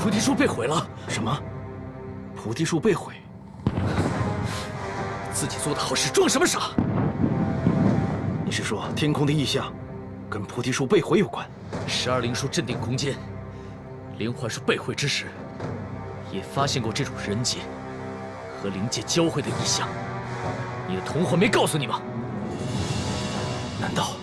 菩提树被毁了。什么？菩提树被毁？自己做的好事，装什么傻？你是说天空的异象跟菩提树被毁有关？12灵树镇定空间，灵幻树被毁之时，也发现过这种人界和灵界交汇的异象。你的同伙没告诉你吗？难道？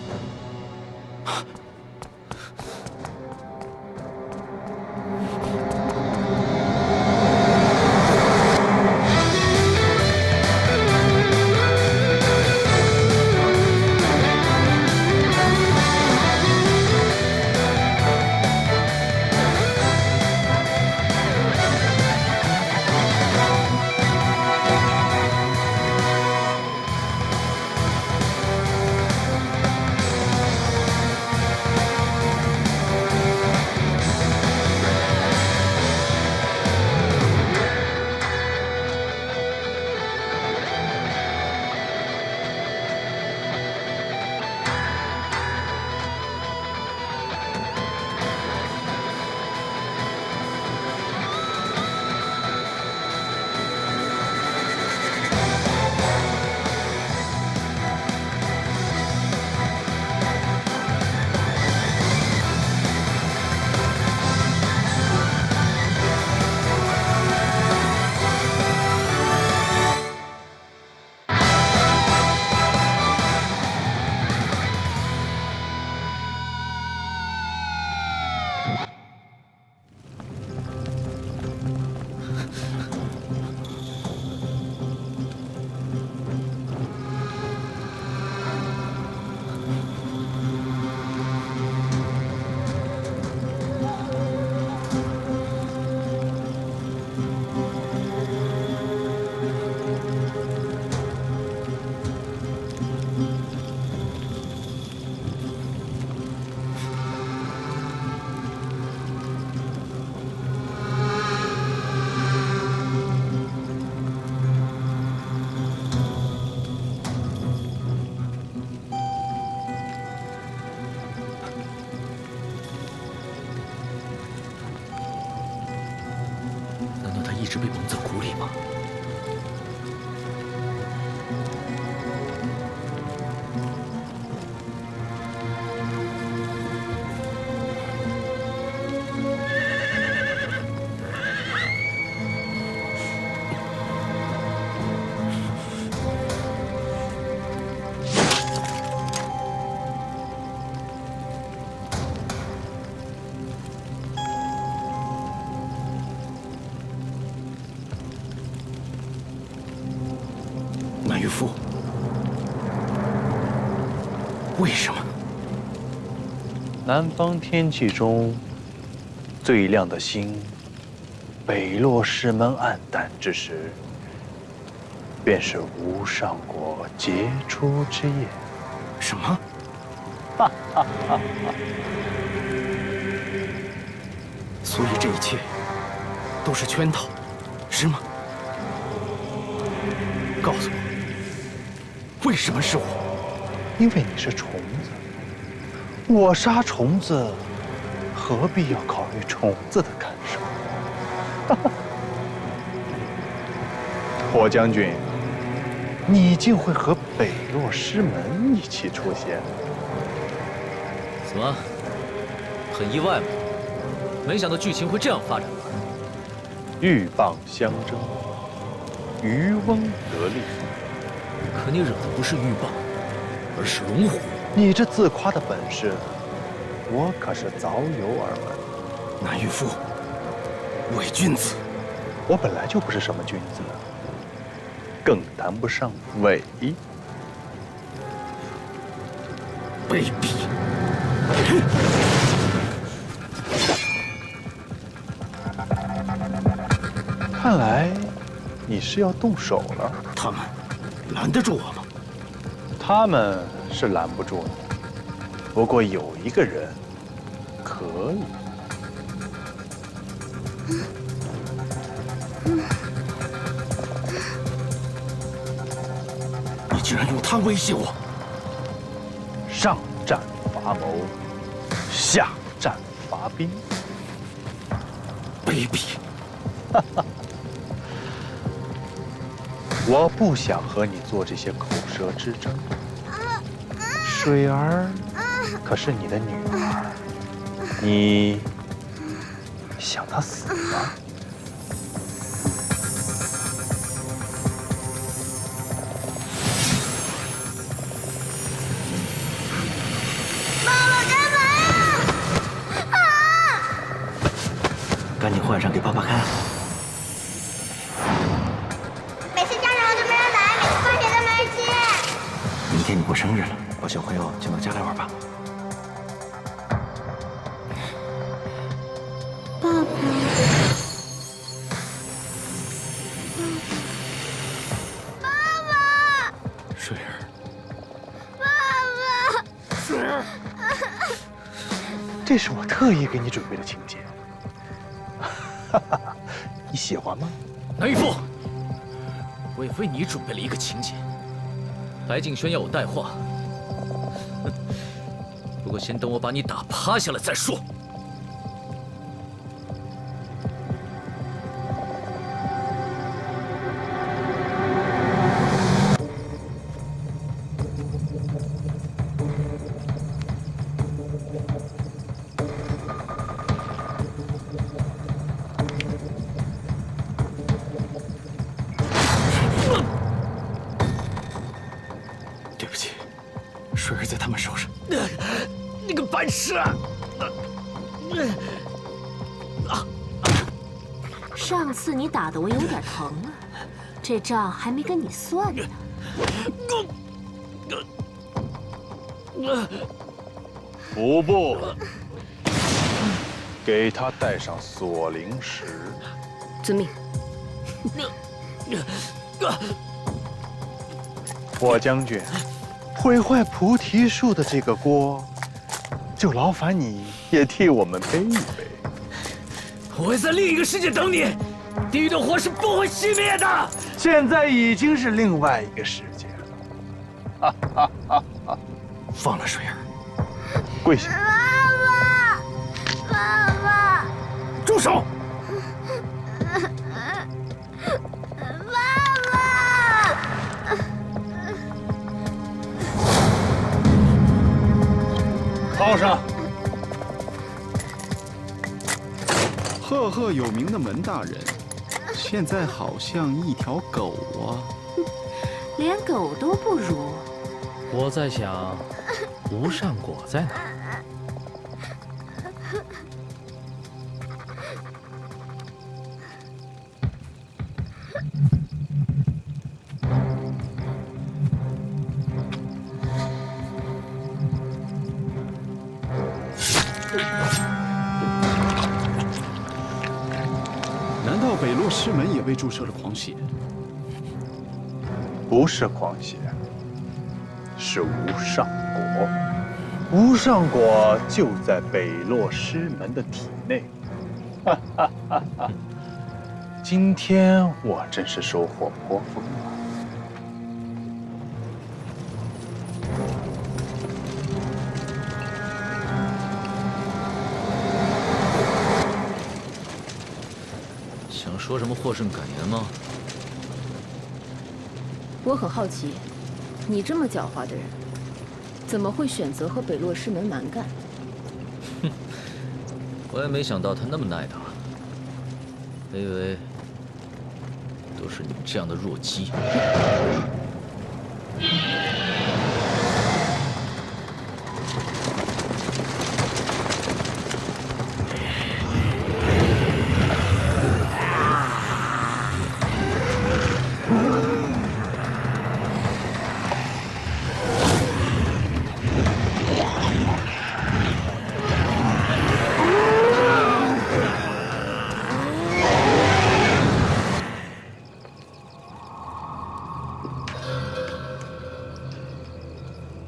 一直被蒙在鼓里吗？南渔夫，为什么？南方天气中最亮的星，北落师门暗淡之时，便是无上国杰出之夜。什么？所以这一切都是圈套，是吗？告诉我，为什么是我？因为你是虫子，我杀虫子，何必要考虑虫子的感受？火将军，你竟会和北落师门一起出现？怎么，很意外吗？没想到剧情会这样发展吧？鹬蚌相争，渔翁得利。可你惹的不是鹬蚌，而是龙虎。你这自夸的本事，我可是早有耳闻。南渔夫，伪君子。我本来就不是什么君子，更谈不上伪。卑鄙！看来你是要动手了。他们拦得住我吗？他们是拦不住你，不过有一个人可以。你竟然用他威胁我！上战伐谋，下战伐兵。卑卑鄙！我不想和你做这些口舌之争。水儿可是你的女儿，你想她死吗？赶紧换上给爸爸看。每次家长都没人来，每次放学都没人接。明天你过生日了，把小朋友请到家来玩吧。爸爸，爸爸，水儿，爸爸，水儿，这是我特意给你准备的情节，你喜欢吗？南玉父，我也为你准备了一个情节。白敬轩要我带话，哼，不过先等我把你打趴下了再说。对不起，水儿在他们手上。你个白痴啊！上次你打得我有点疼了，这账还没跟你算呢。服部，给他带上锁灵石。遵命。霍将军，毁坏菩提树的这个锅，就劳烦你也替我们背一背。我会在另一个世界等你，地狱的火是不会熄灭的。现在已经是另外一个世界了。放了水儿，跪下！爸爸，住手！靠上！赫赫有名的门大人，现在好像一条狗啊！连狗都不如。我在想，无上果在哪？难道北落师门也被注射了狂血？不是狂血，是无上果。无上果就在北落师门的体内。今天我真是收获颇丰了。想说什么获胜感言吗？我很好奇，你这么狡猾的人，怎么会选择和北落师门蛮干？我也没想到他那么耐打，我以为都是你们这样的弱鸡。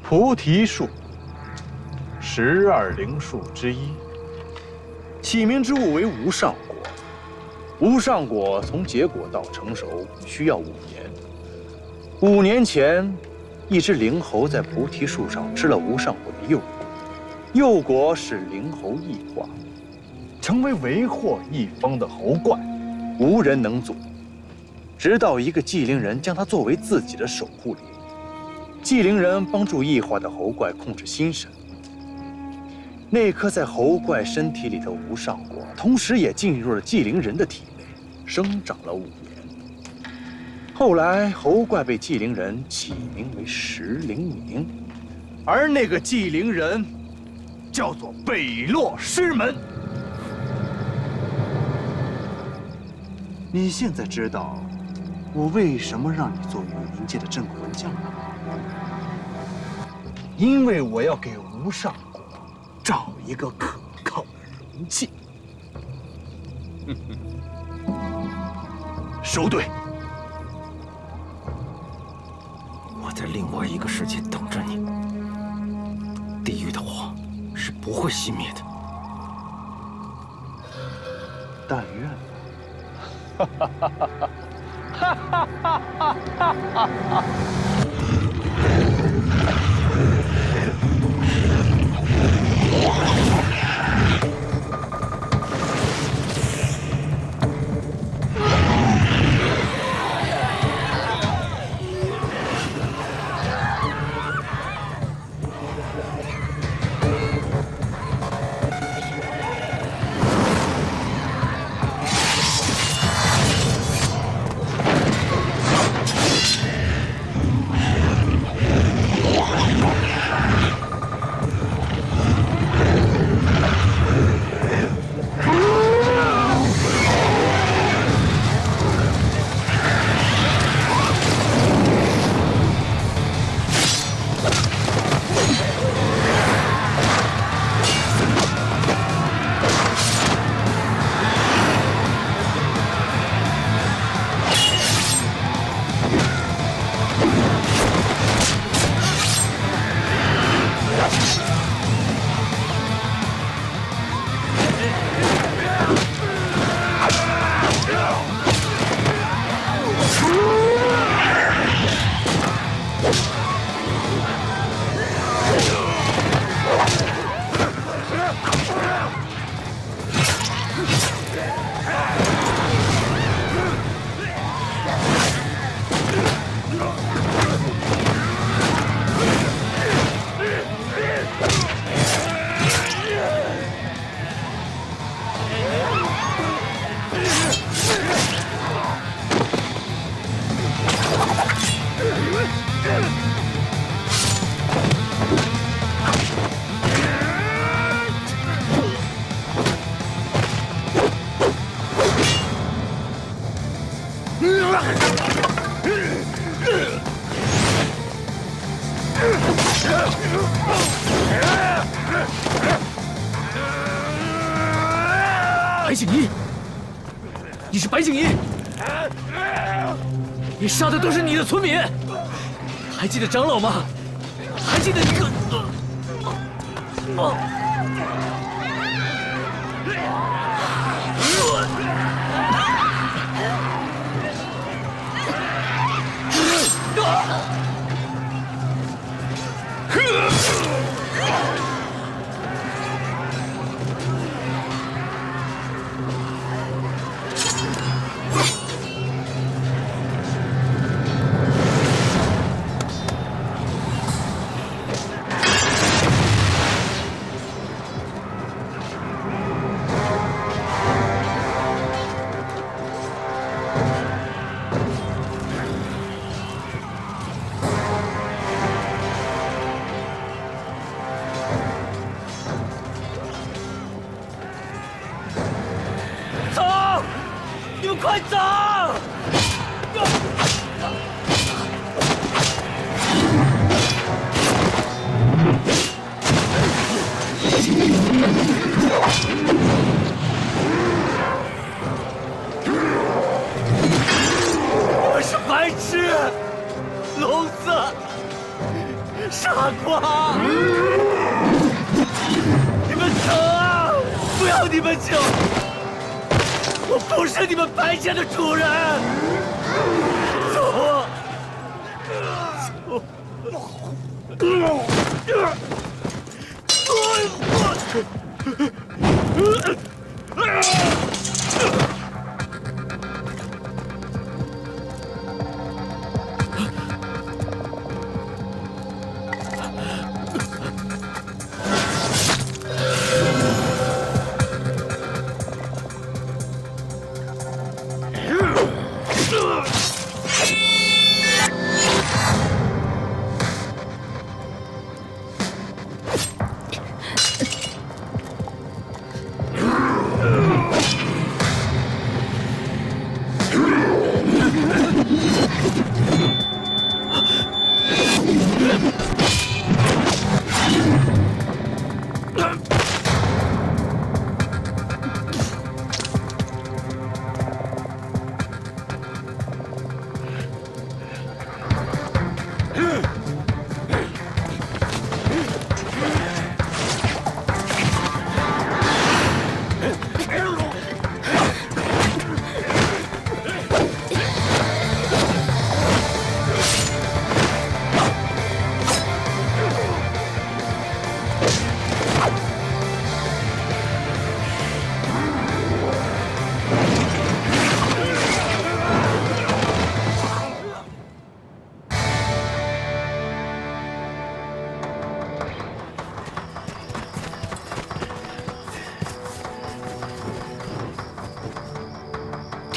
菩提树，12灵树之一，起名之物为无上果。无上果从结果到成熟需要5年。5年前，一只灵猴在菩提树上吃了无上果的幼果，幼果使灵猴异化。成为为祸一方的猴怪，无人能阻。直到一个祭灵人将他作为自己的守护灵，祭灵人帮助异化的猴怪控制心神。那颗在猴怪身体里的无上果，同时也进入了祭灵人的体内，生长了5年。后来，猴怪被祭灵人起名为石灵明，而那个祭灵人叫做北落师门。你现在知道我为什么让你做雨灵界的镇魂将了吗？因为我要给无上果找一个可靠的容器。收队。我在另外一个世界等着你。地狱的火是不会熄灭的。但愿吧。白景一，你是白景一，你杀的都是你的村民，还记得长老吗？还记得你可……快走！我是白痴，聋子，傻瓜！你们走啊！不要你们救！我不是你们白家的主人，走！走！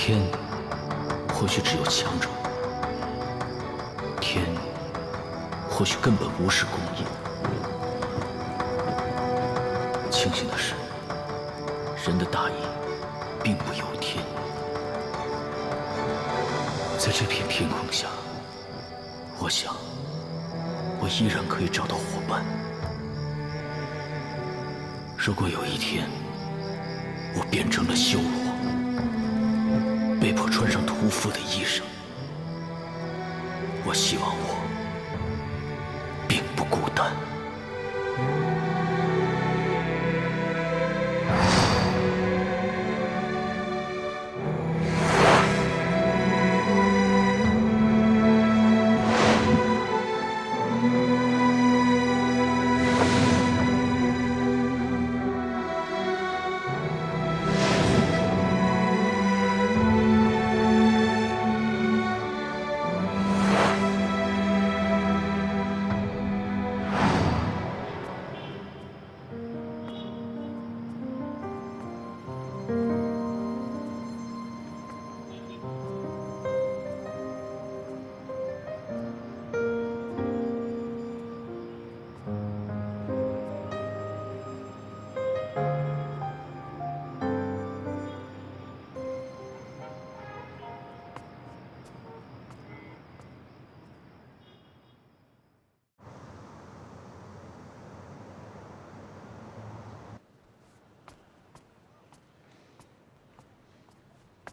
天或许只有强者，天或许根本无视公义。庆幸的是，人的大义并不由天。在这片天空下，我想，我依然可以找到伙伴。如果有一天，我变成了修罗，被迫穿上屠夫的衣裳，我希望我并不孤单。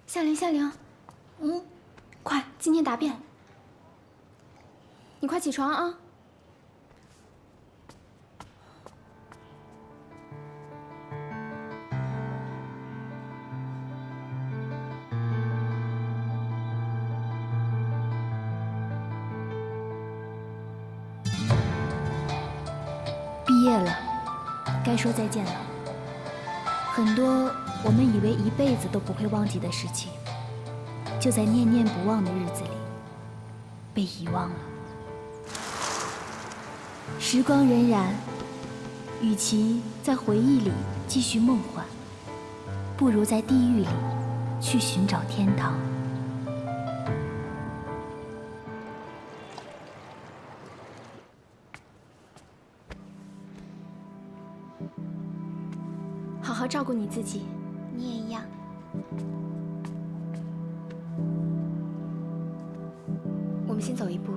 夏玲，夏玲，快，今天答辩，你快起床啊！毕业了，该说再见了。很多我们以为一辈子都不会忘记的事情，就在念念不忘的日子里被遗忘了。时光荏苒，与其在回忆里继续梦幻，不如在地狱里去寻找天堂。好好照顾你自己。你也一样。我们先走一步，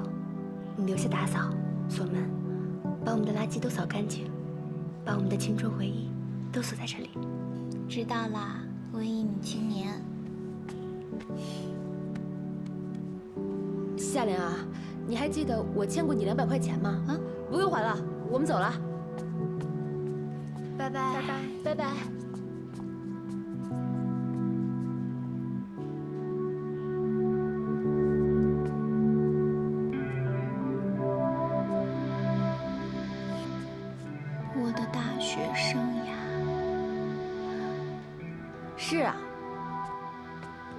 你留下打扫、锁门，把我们的垃圾都扫干净，把我们的青春回忆都锁在这里。知道啦，文艺女青年。夏莲啊，你还记得我欠过你200块钱吗？啊，不用还了，我们走了。拜拜，拜拜，拜拜。我的大学生涯是啊。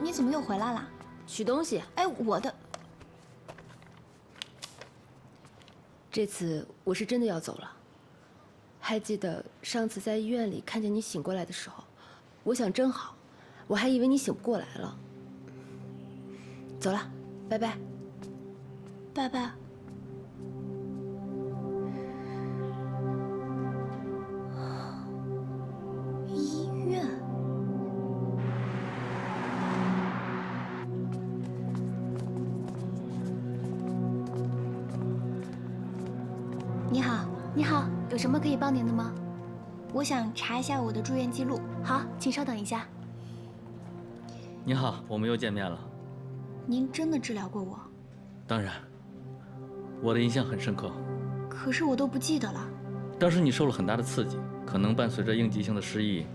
你怎么又回来了？取东西。哎，我的。这次我是真的要走了。还记得上次在医院里看见你醒过来的时候，我想真好，我还以为你醒不过来了。走了，拜拜。拜拜。医院。你好，你好，有什么可以帮您的吗？我想查一下我的住院记录。好，请稍等一下。你好，我们又见面了。您真的治疗过我？当然，我的印象很深刻。可是我都不记得了。当时你受了很大的刺激，可能伴随着应激性的失忆，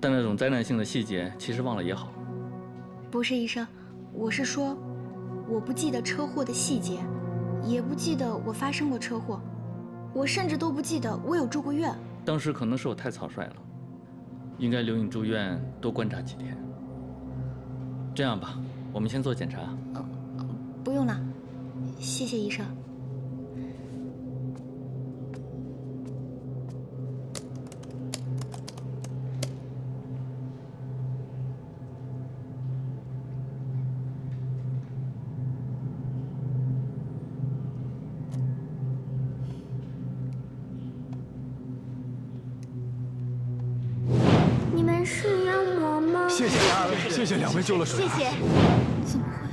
但那种灾难性的细节，其实忘了也好。不是医生，我是说，我不记得车祸的细节，也不记得我发生过车祸，我甚至都不记得我有住过院。当时可能是我太草率了，应该留你住院多观察几天。这样吧，我们先做检查。不用了，谢谢医生。你们是妖魔吗？谢谢二位，谢谢两位救了水。谢谢。怎么会？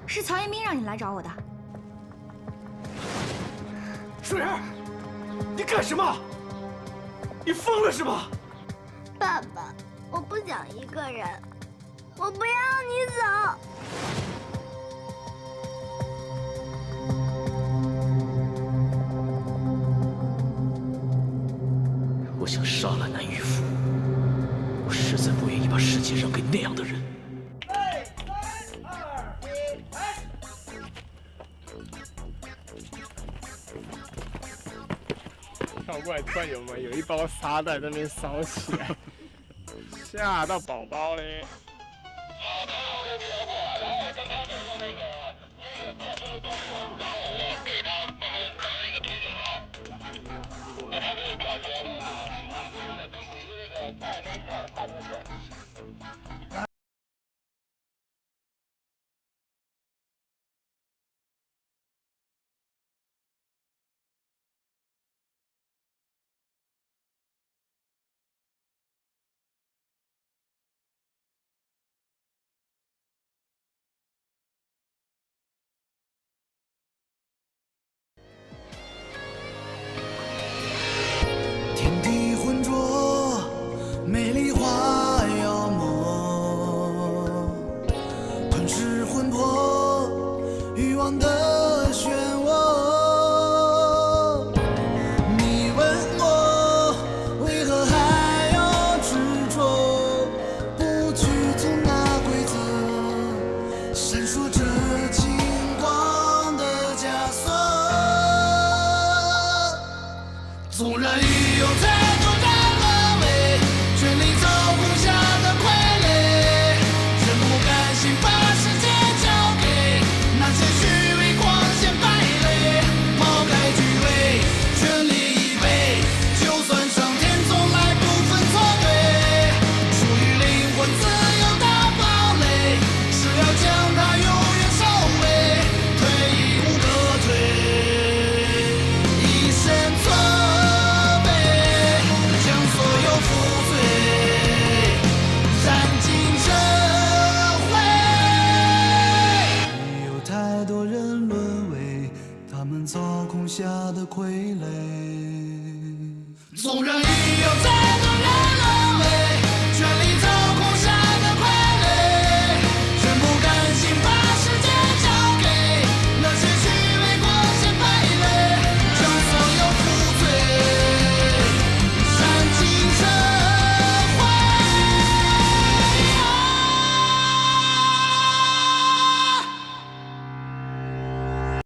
是曹彦斌让你来找我的。水儿，你干什么？你疯了是吗？爸爸，我不想一个人，我不要你走。我想杀了南玉府，我实在不愿意把世界让给那样的人。跳过来突然有一包沙在那边烧起来，吓到宝宝嘞！